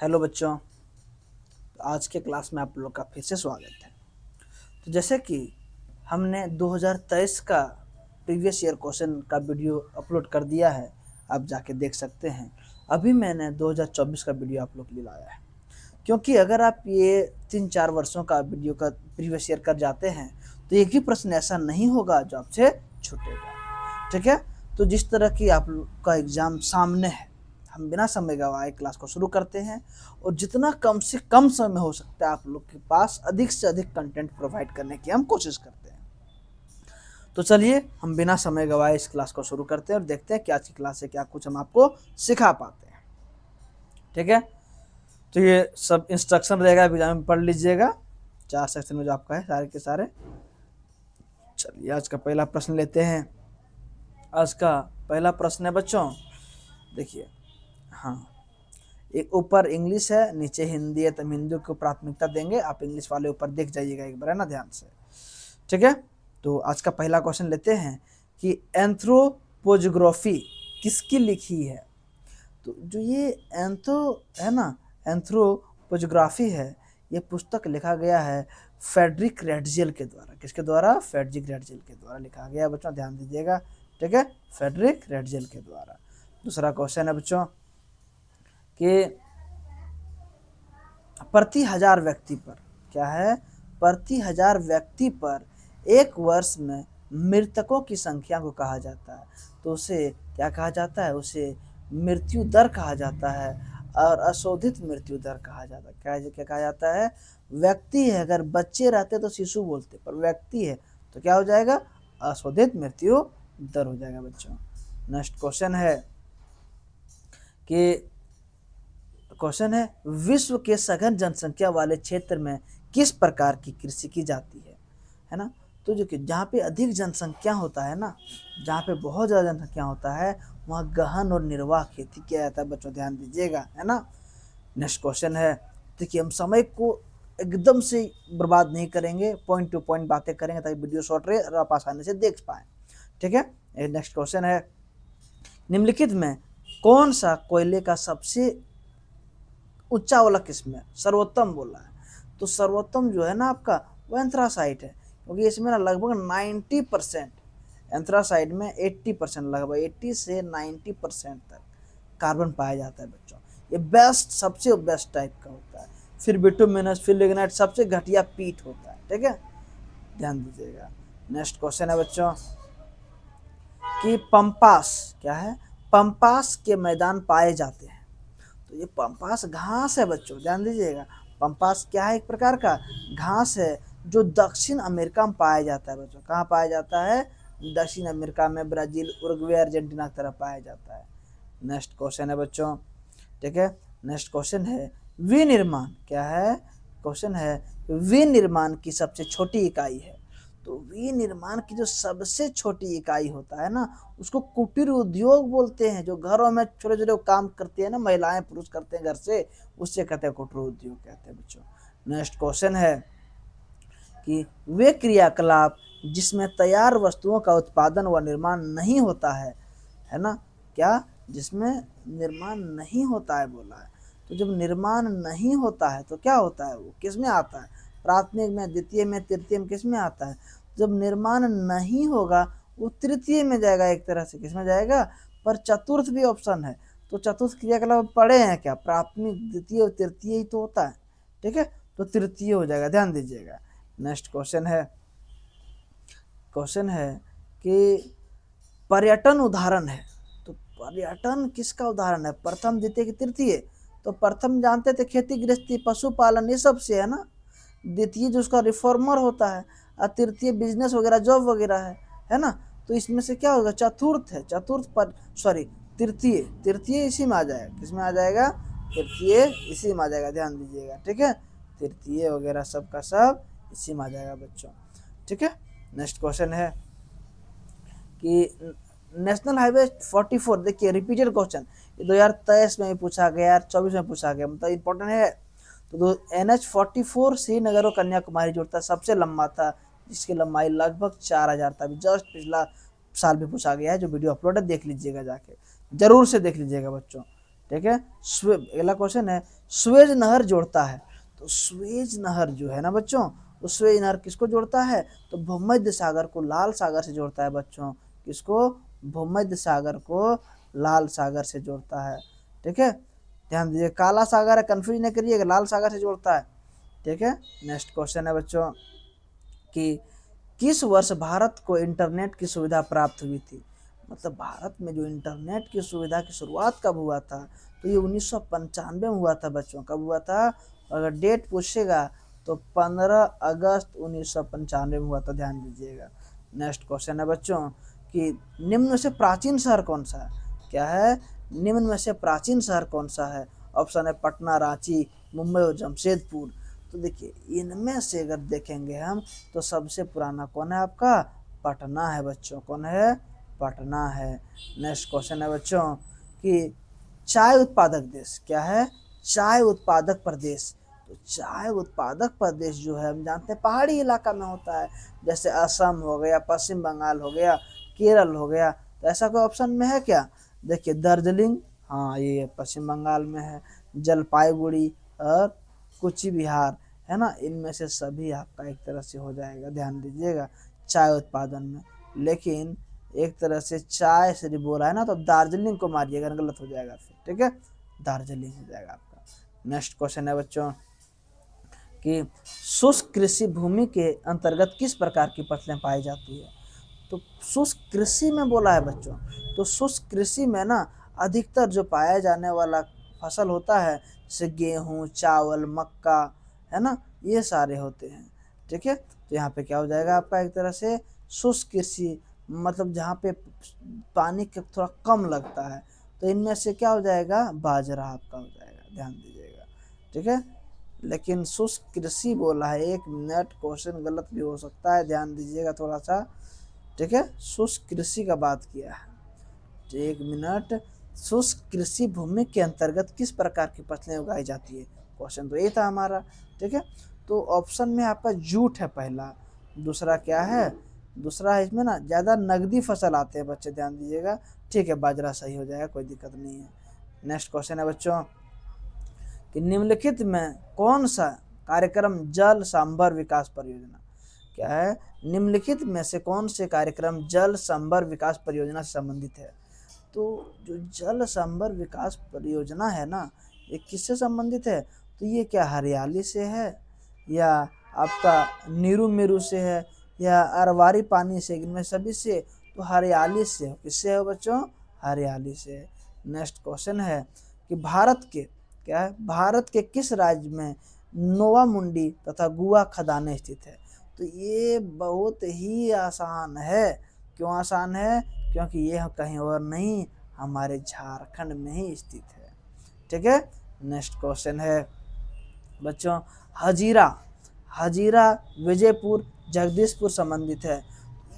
Hello बच्चों, आज के क्लास में आप लोग का फिर से स्वागत है। तो जैसे कि हमने 2023 का प्रीवियस ईयर क्वेश्चन का वीडियो अपलोड कर दिया है, आप जाके देख सकते हैं। अभी मैंने 2024 का वीडियो आप लोग के लिए लाया है, क्योंकि अगर आप ये 3-4 वर्षों का वीडियो का प्रीवियस ईयर कर जाते हैं तो एक भी प्रश्न ऐसा नहीं होगा जो आपसे छूटेगा। ठीक है, तो जिस तरह की आप लोग का एग्ज़ाम सामने है, हम बिना समय गवाए क्लास को शुरू करते हैं और जितना कम से कम समय हो सकता है आप लोग के पास अधिक से अधिक कंटेंट प्रोवाइड करने की हम कोशिश करते हैं। तो चलिए हम बिना समय गवाए इस क्लास को शुरू करते हैं और देखते हैं कि आज की क्लास से क्या कुछ हम आपको सिखा पाते हैं। ठीक है, तो ये सब इंस्ट्रक्शन रहेगा, एग्जाम में पढ़ लीजिएगा। 4 सेक्शन में जो आपका है सारे के सारे। चलिए आज का पहला प्रश्न लेते हैं। आज का पहला प्रश्न है बच्चों, देखिए, हाँ, एक ऊपर इंग्लिश है, नीचे हिंदी है, तो हम हिंदी को प्राथमिकता देंगे। आप इंग्लिश वाले ऊपर देख जाइएगा एक बार, है ना, ध्यान से। ठीक है, तो आज का पहला क्वेश्चन लेते हैं कि एंथ्रोपोजोग्राफी किसकी लिखी है। तो जो ये एंथ्रो है ना, एंथ्रोपोजोग्राफी है, ये पुस्तक लिखा गया है फ्रेडरिक रेटजेल के द्वारा। किसके द्वारा? फ्रेडरिक रेटजेल के द्वारा लिखा गया है बच्चों, ध्यान दीजिएगा। ठीक है, फ्रेडरिक रेटजेल के द्वारा। दूसरा क्वेश्चन है बच्चों कि प्रति हजार व्यक्ति पर, क्या है, प्रति हजार व्यक्ति पर एक वर्ष में मृतकों की संख्या को कहा जाता है। तो उसे क्या कहा जाता है? उसे मृत्यु दर कहा जाता है और अशोधित मृत्यु दर कहा जाता है। क्या कहा जाता है? व्यक्ति है, अगर बच्चे रहते तो शिशु बोलते, पर व्यक्ति है तो क्या हो जाएगा? अशोधित मृत्यु दर हो जाएगा बच्चों। नेक्स्ट क्वेश्चन है कि क्वेश्चन है विश्व के सघन जनसंख्या वाले क्षेत्र में किस प्रकार की कृषि की जाती है ना। तो जो कि जहाँ पे अधिक जनसंख्या होता है ना, जहाँ पे बहुत ज़्यादा जनसंख्या होता है, वहाँ गहन और निर्वाह खेती किया जाता है बच्चों, ध्यान दीजिएगा, है ना। नेक्स्ट क्वेश्चन है, देखिए हम समय को एकदम से बर्बाद नहीं करेंगे, पॉइंट टू पॉइंट बातें करेंगे ताकि वीडियो शॉर्ट रहे और आप आसानी से देख पाएँ। ठीक है, नेक्स्ट क्वेश्चन है निम्नलिखित में कौन सा कोयले का सबसे ऊंचा वाला किस्म है, सर्वोत्तम बोला है। तो सर्वोत्तम जो है ना आपका, वो एंथ्रासाइट है, क्योंकि इसमें ना लगभग 90%, एंथ्रासाइट में 80%, लगभग 80 से 90% तक कार्बन पाया जाता है बच्चों। ये बेस्ट, सबसे बेस्ट टाइप का होता है। फिर बिटुमिनस, फिर लिग्नाइट, सबसे घटिया पीट होता है। ठीक है, ध्यान दीजिएगा। नेक्स्ट क्वेश्चन है बच्चों कि पंपास, क्या है, पंपास के मैदान पाए जाते हैं। तो ये पंपास घास है बच्चों, ध्यान दीजिएगा। पंपास क्या है? एक प्रकार का घास है जो दक्षिण अमेरिका में पाया जाता है बच्चों। कहाँ पाया जाता है? दक्षिण अमेरिका में, ब्राजील, उरुग्वे, अर्जेंटीना की तरफ पाया जाता है। नेक्स्ट क्वेश्चन है बच्चों, ठीक है, नेक्स्ट क्वेश्चन है विनिर्माण, क्या है, क्वेश्चन है विनिर्माण की सबसे छोटी इकाई है। तो विनिर्माण की जो सबसे छोटी इकाई होता है ना, उसको कुटीर उद्योग बोलते हैं। जो घरों में छोटे छोटे काम करते हैं ना, महिलाएं पुरुष करते हैं घर से, उससे कहते हैं कुटीर उद्योग कहते हैं बच्चों। नेक्स्ट क्वेश्चन है कि वे क्रियाकलाप जिसमें तैयार वस्तुओं का उत्पादन व निर्माण नहीं होता है ना, क्या, जिसमें निर्माण नहीं होता है बोला है। तो जब निर्माण नहीं होता है तो क्या होता है? वो किस में आता है? प्राथमिक में, द्वितीय में, तृतीय में, किस में आता है? जब निर्माण नहीं होगा वो तृतीय में जाएगा, एक तरह से किस में जाएगा? पर चतुर्थ भी ऑप्शन है। तो चतुर्थ क्रियाकलाप पढ़े हैं क्या? प्राथमिक, द्वितीय और तृतीय ही तो होता है। ठीक है, तो तृतीय हो जाएगा, ध्यान दीजिएगा। नेक्स्ट क्वेश्चन है कि पर्यटन उदाहरण है। तो पर्यटन किसका उदाहरण है? प्रथम, द्वितीय की तृतीय। तो प्रथम जानते थे खेती गृहस्थी पशुपालन ये सब से है ना। द्वितीय जो उसका रिफॉर्मर होता है, और तृतीय बिजनेस वगैरह जॉब वगैरह है ना। तो इसमें से क्या होगा? चतुर्थ है, चतुर्थ पर सॉरी तृतीय, तृतीय इसी में आ जाएगा। किस में आ जाएगा? तृतीय इसी में आ जाएगा, ध्यान दीजिएगा। ठीक है, तृतीय वगैरह सब का सब इसी में आ जाएगा बच्चों। ठीक है, नेक्स्ट क्वेश्चन है कि नेशनल हाईवे 44, देखिए रिपीटेड क्वेश्चन, 2023 में भी पूछा गया, 24 में पूछा गया, मतलब इंपॉर्टेंट है। तो NH44 श्रीनगर और कन्याकुमारी जोड़ता सबसे लंबा था, जिसकी लंबाई लगभग 4000 था। जस्ट पिछला साल भी पूछा गया है, जो वीडियो अपलोड है देख लीजिएगा जाके, जरूर से देख लीजिएगा बच्चों। ठीक है। अगला क्वेश्चन है स्वेज नहर जोड़ता है। तो स्वेज नहर जो है ना बच्चों, तो स्वेज नहर किसको जोड़ता है? तो भूमध्य सागर को लाल सागर से जोड़ता है बच्चों। किसको? भूमध्य सागर को लाल सागर से जोड़ता है। ठीक है, ध्यान दीजिए, काला सागर है, कंफ्यूज नहीं करिएगा, लाल सागर से जोड़ता है। ठीक है, नेक्स्ट क्वेश्चन है बच्चों कि किस वर्ष भारत को इंटरनेट की सुविधा प्राप्त हुई थी? मतलब भारत में जो इंटरनेट की सुविधा की शुरुआत कब हुआ था? तो ये 1995 में हुआ था बच्चों। कब हुआ था? अगर डेट पूछेगा तो 15 अगस्त 1995 में हुआ था, ध्यान दीजिएगा। नेक्स्ट क्वेश्चन है बच्चों कि निम्न में से प्राचीन शहर कौन सा है? क्या है? निम्न में से प्राचीन शहर कौन सा है? ऑप्शन है पटना, रांची, मुंबई और जमशेदपुर। तो देखिए, इनमें से अगर देखेंगे हम तो सबसे पुराना कौन है आपका? पटना है बच्चों। कौन है? पटना है। नेक्स्ट क्वेश्चन है बच्चों कि चाय उत्पादक देश क्या है? चाय उत्पादक प्रदेश। तो चाय उत्पादक प्रदेश जो है हम जानते हैं पहाड़ी इलाका में होता है, जैसे असम हो गया, पश्चिम बंगाल हो गया, केरल हो गया। तो ऐसा कोई ऑप्शन में है क्या? देखिए, दार्जिलिंग, हाँ ये पश्चिम बंगाल में है, जलपाईगुड़ी और कुची बिहार, है ना, इनमें से सभी आपका एक तरह से हो जाएगा। ध्यान दीजिएगा, चाय उत्पादन में। लेकिन एक तरह से चाय से बोला है ना, तो दार्जिलिंग को मारिएगा, गलत हो जाएगा फिर। ठीक है, दार्जिलिंग हो जाएगा आपका। नेक्स्ट क्वेश्चन है बच्चों कि शुष्क कृषि भूमि के अंतर्गत किस प्रकार की फसलें पाई जाती है? तो शुष्क कृषि में बोला है बच्चों। तो शुष्क कृषि में ना अधिकतर जो पाया जाने वाला फसल होता है, जैसे गेहूँ, चावल, मक्का, है ना, ये सारे होते हैं। ठीक है, तो यहाँ पे क्या हो जाएगा आपका? एक तरह से शुष्क कृषि, मतलब जहाँ पे पानी का थोड़ा कम लगता है। तो इनमें से क्या हो जाएगा? बाजरा आपका हो जाएगा, ध्यान दीजिएगा। ठीक है, लेकिन शुष्क कृषि बोला है। 1 मिनट, क्वेश्चन गलत भी हो सकता है, ध्यान दीजिएगा थोड़ा सा। ठीक है, शुष्क कृषि का बात किया है। 1 मिनट, शुष्क कृषि भूमि के अंतर्गत किस प्रकार की फसलें उगाई जाती है? क्वेश्चन तो ये था हमारा। ठीक है, तो ऑप्शन में आपका जूट है पहला। दूसरा क्या है? दूसरा है इसमें ना ज़्यादा नगदी फसल आते हैं बच्चे, ध्यान दीजिएगा। ठीक है, बाजरा सही हो जाएगा, कोई दिक्कत नहीं है। नेक्स्ट क्वेश्चन है बच्चों कि निम्नलिखित में कौन सा कार्यक्रम जल संभर विकास परियोजना? क्या है? निम्नलिखित में से कौन से कार्यक्रम जल संभर विकास परियोजना से संबंधित है? तो जो जल संभर विकास परियोजना है ना, ये किससे संबंधित है? तो ये क्या हरियाली से है, या आपका नीरू मेरू से है, या अरवारी पानी से? इनमें सभी से। तो हरियाली से। किससे है बच्चों? हरियाली से। नेक्स्ट क्वेश्चन है कि भारत के, क्या है, भारत के किस राज्य में नोवा मुंडी तथा गुआ खदानें स्थित है? तो ये बहुत ही आसान है। क्यों आसान है? क्योंकि ये कहीं और नहीं, हमारे झारखंड में ही स्थित है। ठीक है, नेक्स्ट क्वेश्चन है बच्चों हजीरा। हजीरा विजयपुर, जगदीशपुर संबंधित है।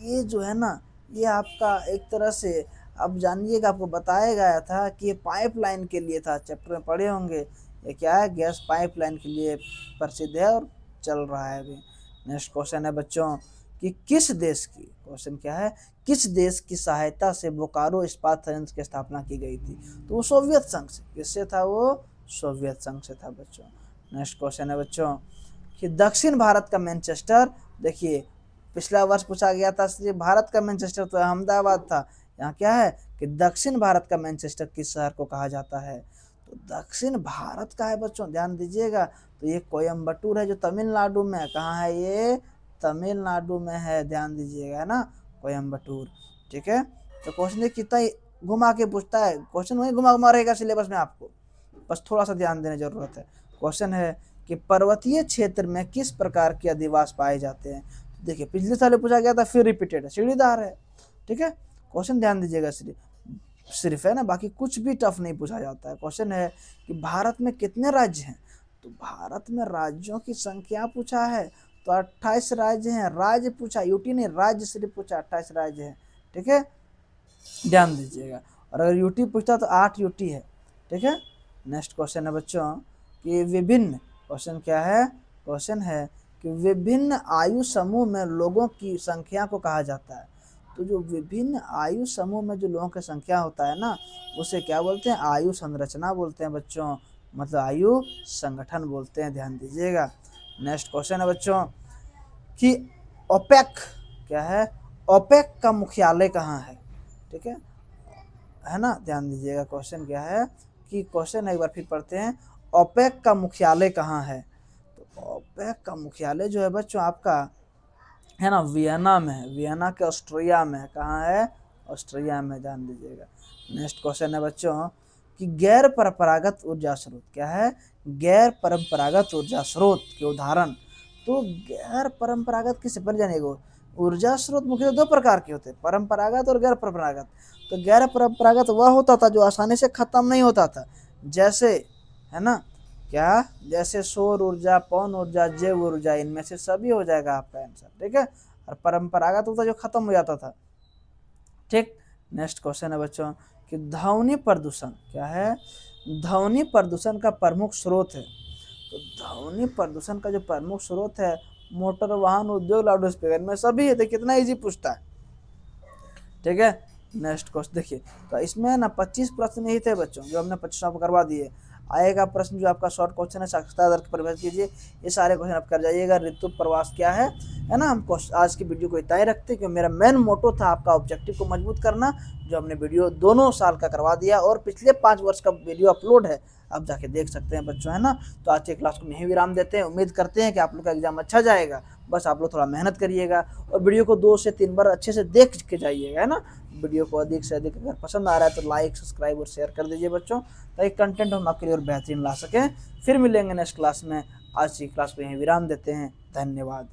ये जो है ना, ये आपका एक तरह से, अब जानिएगा, आपको बताया गया था कि ये पाइपलाइन के लिए था, चैप्टर में पढ़े होंगे। ये क्या है? गैस पाइपलाइन के लिए प्रसिद्ध है और चल रहा है अभी। नेक्स्ट क्वेश्चन है बच्चों कि किस देश की, क्वेश्चन क्या है, किस देश की सहायता से बोकारो इस्पात संयंत्र की स्थापना की गई थी? तो वो सोवियत संघ से। किससे था वो? सोवियत संघ से था बच्चों। नेक्स्ट क्वेश्चन है बच्चों कि दक्षिण भारत का मैनचेस्टर, देखिए पिछला वर्ष पूछा गया था सिर्फ भारत का मैनचेस्टर तो अहमदाबाद था। यहाँ क्या है कि दक्षिण भारत का मैनचेस्टर किस शहर को कहा जाता है? तो दक्षिण भारत का है बच्चों, ध्यान दीजिएगा। तो ये कोयम्बटूर है जो तमिलनाडु में है। कहाँ है ये? तमिलनाडु में है, ध्यान दीजिएगा, है ना, कोयम्बटूर। ठीक है, तो क्वेश्चन कितना घुमा के पूछता है, क्वेश्चन वही घुमा घुमा रहेगा सिलेबस में, आपको बस थोड़ा सा ध्यान देने की जरूरत है। क्वेश्चन है कि पर्वतीय क्षेत्र में किस प्रकार के अधिवास पाए जाते हैं? देखिए पिछले साल पूछा गया था, फिर रिपीटेड है, सीढ़ीदार है। ठीक है, क्वेश्चन ध्यान दीजिएगा, सिर्फ है ना, बाकी कुछ भी टफ नहीं पूछा जाता है। क्वेश्चन है कि भारत में कितने राज्य हैं? तो भारत में राज्यों की संख्या पूछा है, तो 28 राज्य हैं। राज्य पूछा, यूटी नहीं, राज्य सिर्फ पूछा, 28 राज्य हैं। ठीक है, ध्यान दीजिएगा। और अगर यूटी पूछता तो 8 यूटी है। ठीक है, नेक्स्ट क्वेश्चन है बच्चों कि विभिन्न, क्वेश्चन क्या है? क्वेश्चन है कि विभिन्न आयु समूह में लोगों की संख्या को कहा जाता है। तो जो विभिन्न आयु समूह में जो लोगों की संख्या होता है ना, उसे क्या बोलते हैं? आयु संरचना बोलते हैं बच्चों, मतलब आयु संगठन बोलते हैं, ध्यान दीजिएगा। नेक्स्ट क्वेश्चन है बच्चों कि ओपेक क्या है? ओपेक का मुख्यालय कहाँ है? ठीक है ना, ध्यान दीजिएगा। क्वेश्चन क्या है कि क्वेश्चन एक बार फिर पढ़ते हैं, ओपेक का मुख्यालय कहाँ है? तो ओपेक का मुख्यालय जो है बच्चों आपका है ना वियना में है, वियना के ऑस्ट्रिया में। कहाँ है? ऑस्ट्रिया में, ध्यान दीजिएगा। नेक्स्ट क्वेश्चन है बच्चों कि गैर परंपरागत ऊर्जा स्रोत क्या है? गैर परंपरागत ऊर्जा स्रोत के उदाहरण। तो गैर परंपरागत किसे बन जाएगा? ऊर्जा स्रोत मुख्यतः दो प्रकार के होते हैं, परंपरागत और गैर परंपरागत। तो गैर परंपरागत वह होता था जो आसानी से खत्म नहीं होता था, जैसे है ना क्या? जैसे सौर ऊर्जा, पवन ऊर्जा, जैव ऊर्जा, इनमें से सभी हो जाएगा आपका आंसर। ठीक है, और परंपरागत होता जो खत्म हो जाता था। ठीक, नेक्स्ट क्वेश्चन है बच्चों कि ध्वनि प्रदूषण क्या है? ध्वनि प्रदूषण का प्रमुख स्रोत है। तो ध्वनि प्रदूषण का जो प्रमुख स्रोत है, मोटर वाहन उद्योग, लाउड स्पीकर में सभी है। देखिए कितना इजी पूछता है। ठीक है, नेक्स्ट क्वेश्चन देखिए, तो इसमें ना 25 प्रश्न नहीं थे बच्चों, जो हमने 25 आपको करवा दिए। आएगा प्रश्न जो आपका शॉर्ट क्वेश्चन है, साक्षरता दर की परिभाषा कीजिए। ये सारे क्वेश्चन आप कर जाइएगा। ऋतु प्रवास क्या है ना। हम आज की वीडियो को इतना ही रखते हैं, क्योंकि मेरा मेन मोटो था आपका ऑब्जेक्टिव को मजबूत करना, जो हमने वीडियो दोनों साल का करवा दिया, और पिछले 5 वर्ष का वीडियो अपलोड है, आप जाके देख सकते हैं बच्चों, है ना। तो आज के क्लास को यहीं विराम देते हैं। उम्मीद करते हैं कि आप लोग का एग्जाम अच्छा जाएगा। बस आप लोग थोड़ा मेहनत करिएगा, और वीडियो को 2 से 3 बार अच्छे से देख के जाइएगा, है ना। वीडियो को अधिक से अधिक अगर पसंद आ रहा है तो लाइक, सब्सक्राइब और शेयर कर दीजिए बच्चों, ताकि कंटेंट हम आपके लिए और बेहतरीन ला सकें। फिर मिलेंगे नेक्स्ट क्लास में। आज की क्लास को यहीं विराम देते हैं। धन्यवाद।